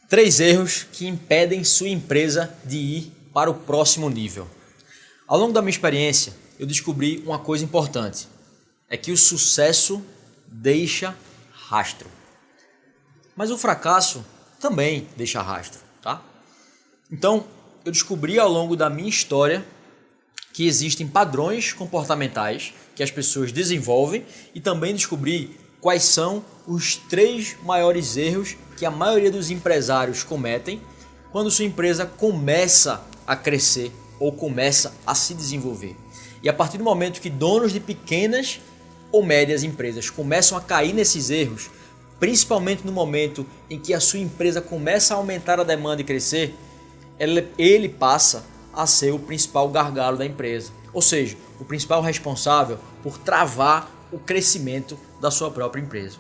Três erros que impedem sua empresa de ir para o próximo nível. Ao longo da minha experiência, eu descobri uma coisa importante. É que o sucesso deixa rastro. Mas o fracasso também deixa rastro, tá? Então, eu descobri ao longo da minha história que existem padrões comportamentais que as pessoas desenvolvem e também descobri quais são os 3 maiores erros que a maioria dos empresários cometem quando sua empresa começa a crescer ou começa a se desenvolver. E a partir do momento que donos de pequenas ou médias empresas começam a cair nesses erros, principalmente no momento em que a sua empresa começa a aumentar a demanda e crescer, ele passa a ser o principal gargalo da empresa, ou seja, o principal responsável por travar o crescimento da sua própria empresa.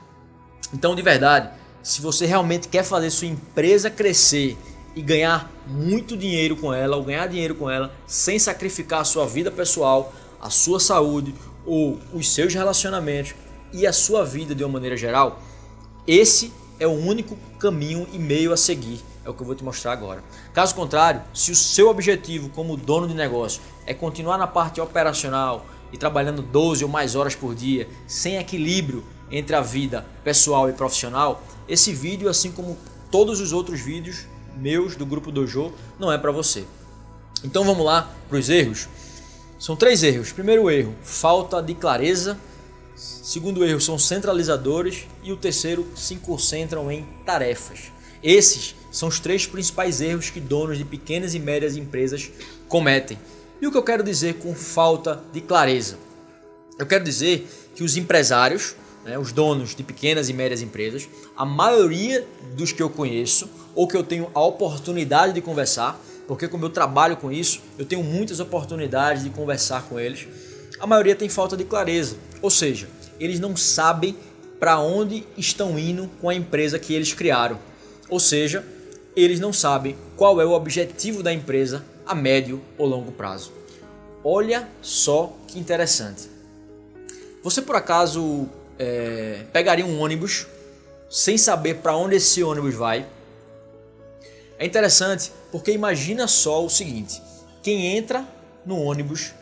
Então, de verdade, se você realmente quer fazer sua empresa crescer e ganhar muito dinheiro com ela, ou ganhar dinheiro com ela, sem sacrificar a sua vida pessoal, a sua saúde, ou os seus relacionamentos e a sua vida de uma maneira geral, esse é o único caminho e meio a seguir. É o que eu vou te mostrar agora. Caso contrário, se o seu objetivo como dono de negócio é continuar na parte operacional e trabalhando 12 ou mais horas por dia, sem equilíbrio entre a vida pessoal e profissional, esse vídeo, assim como todos os outros vídeos meus do Grupo Dojo, não é para você. Então vamos lá para os erros. São 3 erros. Primeiro erro, falta de clareza. Segundo erro, são centralizadores. E o terceiro, se concentram em tarefas. Esses são os 3 principais erros que donos de pequenas e médias empresas cometem. E o que eu quero dizer com falta de clareza? Eu quero dizer que os empresários, os donos de pequenas e médias empresas, a maioria dos que eu conheço ou que eu tenho a oportunidade de conversar, porque como eu trabalho com isso, eu tenho muitas oportunidades de conversar com eles, a maioria tem falta de clareza, ou seja, eles não sabem para onde estão indo com a empresa que eles criaram, ou seja, eles não sabem qual é o objetivo da empresa a médio ou longo prazo. Olha só que interessante. Você por acaso pegaria um ônibus sem saber para onde esse ônibus vai? É interessante porque imagina só o seguinte: quem entra no ônibus,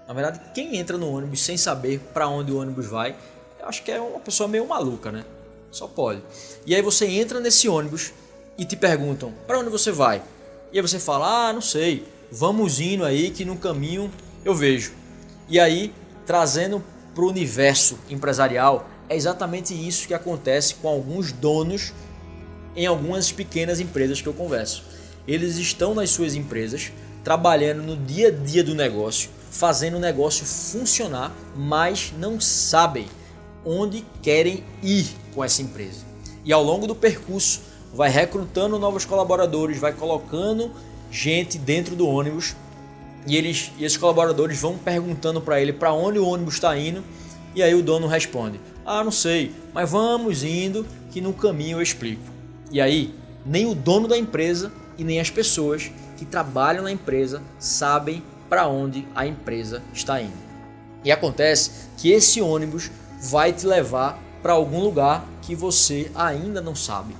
na verdade, quem entra no ônibus sem saber para onde o ônibus vai, eu acho que é uma pessoa meio maluca, né? Só pode. E aí você entra nesse ônibus e te perguntam: para onde você vai? E aí você fala: não sei, vamos indo aí que no caminho eu vejo. E aí, trazendo para o universo empresarial, é exatamente isso que acontece com alguns donos em algumas pequenas empresas que eu converso. Eles estão nas suas empresas, trabalhando no dia a dia do negócio, fazendo o negócio funcionar, mas não sabem onde querem ir com essa empresa. E ao longo do percurso, vai recrutando novos colaboradores, vai colocando gente dentro do ônibus e esses colaboradores vão perguntando para ele para onde o ônibus está indo, e aí o dono responde: não sei, mas vamos indo que no caminho eu explico. E aí nem o dono da empresa e nem as pessoas que trabalham na empresa sabem para onde a empresa está indo. E acontece que esse ônibus vai te levar para algum lugar que você ainda não sabe.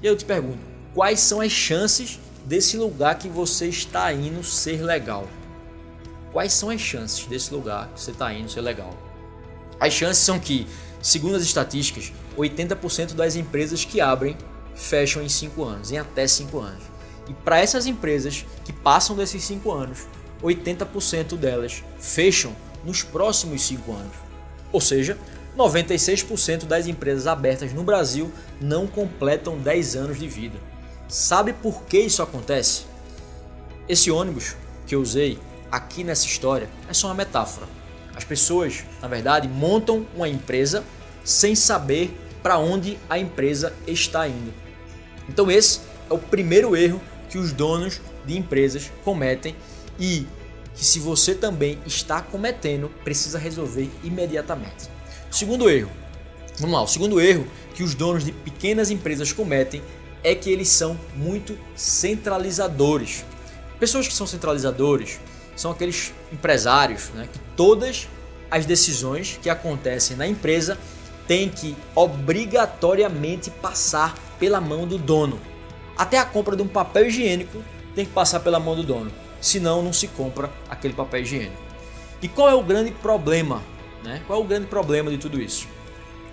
E eu te pergunto, quais são as chances desse lugar que você está indo ser legal? Quais são as chances desse lugar que você está indo ser legal? As chances são que, segundo as estatísticas, 80% das empresas que abrem fecham em 5 anos, em até 5 anos. E para essas empresas que passam desses 5 anos, 80% delas fecham nos próximos 5 anos. Ou seja, 96% das empresas abertas no Brasil não completam 10 anos de vida. Sabe por que isso acontece? Esse ônibus que eu usei aqui nessa história é só uma metáfora. As pessoas, na verdade, montam uma empresa sem saber para onde a empresa está indo. Então esse é o primeiro erro que os donos de empresas cometem e que, se você também está cometendo, precisa resolver imediatamente. Segundo erro, vamos lá, o segundo erro que os donos de pequenas empresas cometem é que eles são muito centralizadores. Pessoas que são centralizadores são aqueles empresários, que todas as decisões que acontecem na empresa têm que obrigatoriamente passar pela mão do dono. Até a compra de um papel higiênico tem que passar pela mão do dono, senão não se compra aquele papel higiênico. E qual é o grande problema, né? Qual é o grande problema de tudo isso?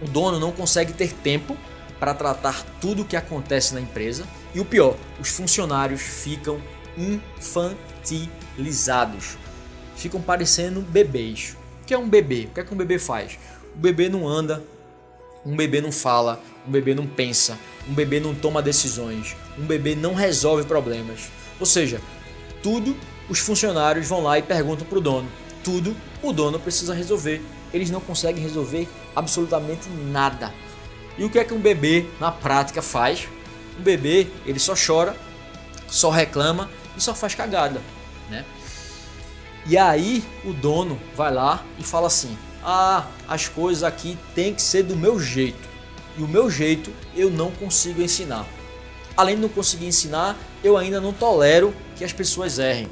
O dono não consegue ter tempo para tratar tudo o que acontece na empresa e o pior, os funcionários ficam infantilizados, ficam parecendo bebês. O que é um bebê? O que é que um bebê faz? O bebê não anda, um bebê não fala, um bebê não pensa, um bebê não toma decisões, um bebê não resolve problemas. Ou seja, tudo os funcionários vão lá e perguntam para o dono. Tudo o dono precisa resolver. Eles não conseguem resolver absolutamente nada. E o que é que um bebê na prática faz? Um bebê, ele só chora, só reclama e só faz cagada, né? E aí o dono vai lá e fala assim: as coisas aqui tem que ser do meu jeito. E o meu jeito eu não consigo ensinar. Além de não conseguir ensinar, eu ainda não tolero que as pessoas errem.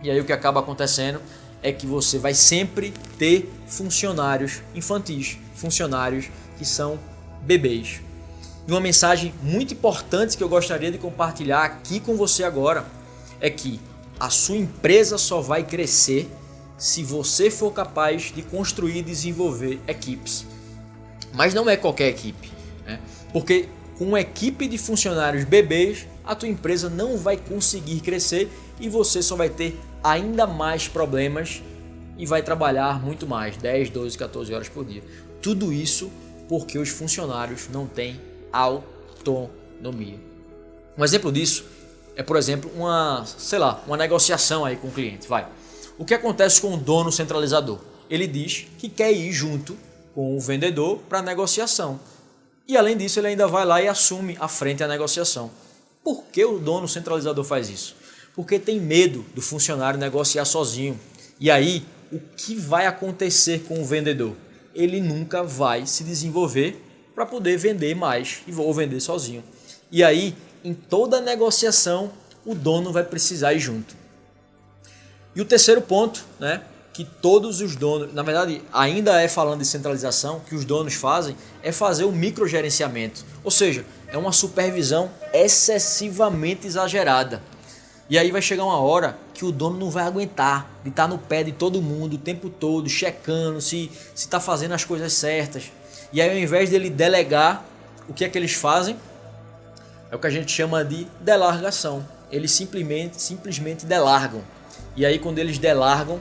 E aí o que acaba acontecendo é que você vai sempre ter funcionários infantis, funcionários que são bebês. E uma mensagem muito importante que eu gostaria de compartilhar aqui com você agora é que a sua empresa só vai crescer se você for capaz de construir e desenvolver equipes. Mas não é qualquer equipe, né? Porque com uma equipe de funcionários bebês, a tua empresa não vai conseguir crescer e você só vai ter ainda mais problemas e vai trabalhar muito mais, 10, 12, 14 horas por dia. Tudo isso porque os funcionários não têm autonomia. Um exemplo disso é, por exemplo, uma negociação aí com o cliente. O que acontece com o dono centralizador? Ele diz que quer ir junto com o vendedor para a negociação. E além disso, ele ainda vai lá e assume à frente a negociação. Por que o dono centralizador faz isso? Porque tem medo do funcionário negociar sozinho. E aí, o que vai acontecer com o vendedor? Ele nunca vai se desenvolver para poder vender mais ou vender sozinho. E aí, em toda negociação, o dono vai precisar ir junto. E o terceiro ponto, né, que todos os donos, na verdade, ainda é falando de centralização, que os donos fazem, é fazer o microgerenciamento. Ou seja, é uma supervisão excessivamente exagerada. E aí vai chegar uma hora que o dono não vai aguentar de estar no pé de todo mundo o tempo todo, checando se está fazendo as coisas certas. E aí, ao invés dele delegar, o que é que eles fazem? É o que a gente chama de delargação. Eles simplesmente delargam. E aí, quando eles delargam,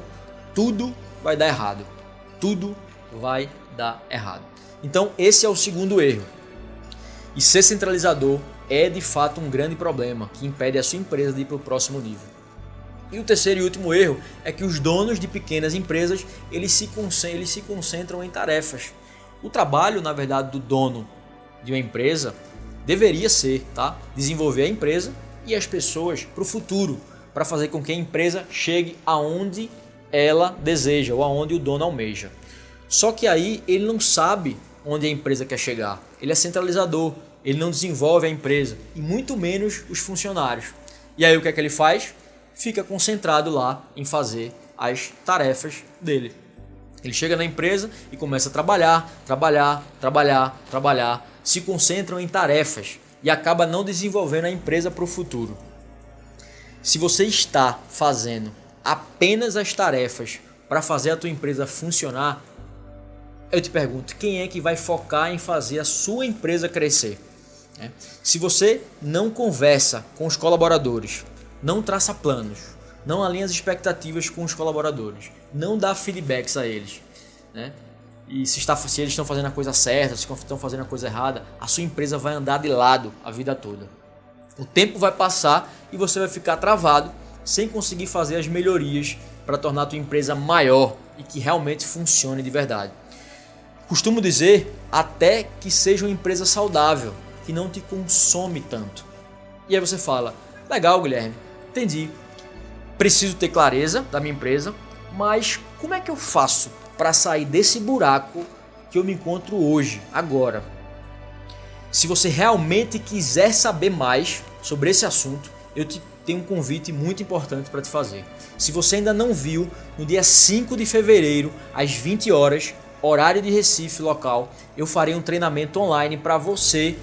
tudo vai dar errado. Tudo vai dar errado. Então, esse é o segundo erro. E ser centralizador é de fato um grande problema que impede a sua empresa de ir para o próximo nível. E o terceiro e último erro é que os donos de pequenas empresas eles se concentram em tarefas. O trabalho, na verdade, do dono de uma empresa deveria ser desenvolver a empresa e as pessoas para o futuro, para fazer com que a empresa chegue aonde ela deseja ou aonde o dono almeja. Só que aí ele não sabe onde a empresa quer chegar. Ele é centralizador, ele não desenvolve a empresa e muito menos os funcionários. E aí o que é que ele faz? Fica concentrado lá em fazer as tarefas dele. Ele chega na empresa e começa a trabalhar, se concentram em tarefas e acaba não desenvolvendo a empresa para o futuro. Se você está fazendo apenas as tarefas para fazer a tua empresa funcionar, eu te pergunto, quem é que vai focar em fazer a sua empresa crescer? Se você não conversa com os colaboradores, não traça planos, não alinha as expectativas com os colaboradores, não dá feedbacks a eles, né? E se eles estão fazendo a coisa certa, se estão fazendo a coisa errada, a sua empresa vai andar de lado a vida toda. O tempo vai passar e você vai ficar travado sem conseguir fazer as melhorias para tornar a tua empresa maior e que realmente funcione de verdade. Costumo dizer até que seja uma empresa saudável, que não te consome tanto. E aí você fala, legal, Guilherme, entendi, preciso ter clareza da minha empresa, mas como é que eu faço para sair desse buraco que eu me encontro hoje, agora? Se você realmente quiser saber mais sobre esse assunto, eu tenho um convite muito importante para te fazer. Se você ainda não viu, no dia 5 de fevereiro, às 20 horas, horário de Recife local, eu farei um treinamento online para você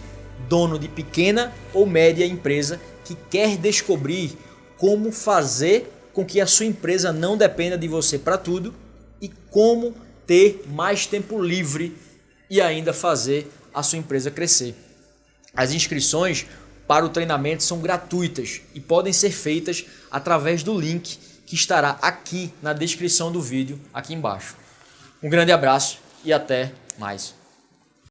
dono de pequena ou média empresa que quer descobrir como fazer com que a sua empresa não dependa de você para tudo e como ter mais tempo livre e ainda fazer a sua empresa crescer. As inscrições para o treinamento são gratuitas e podem ser feitas através do link que estará aqui na descrição do vídeo, aqui embaixo. Um grande abraço e até mais.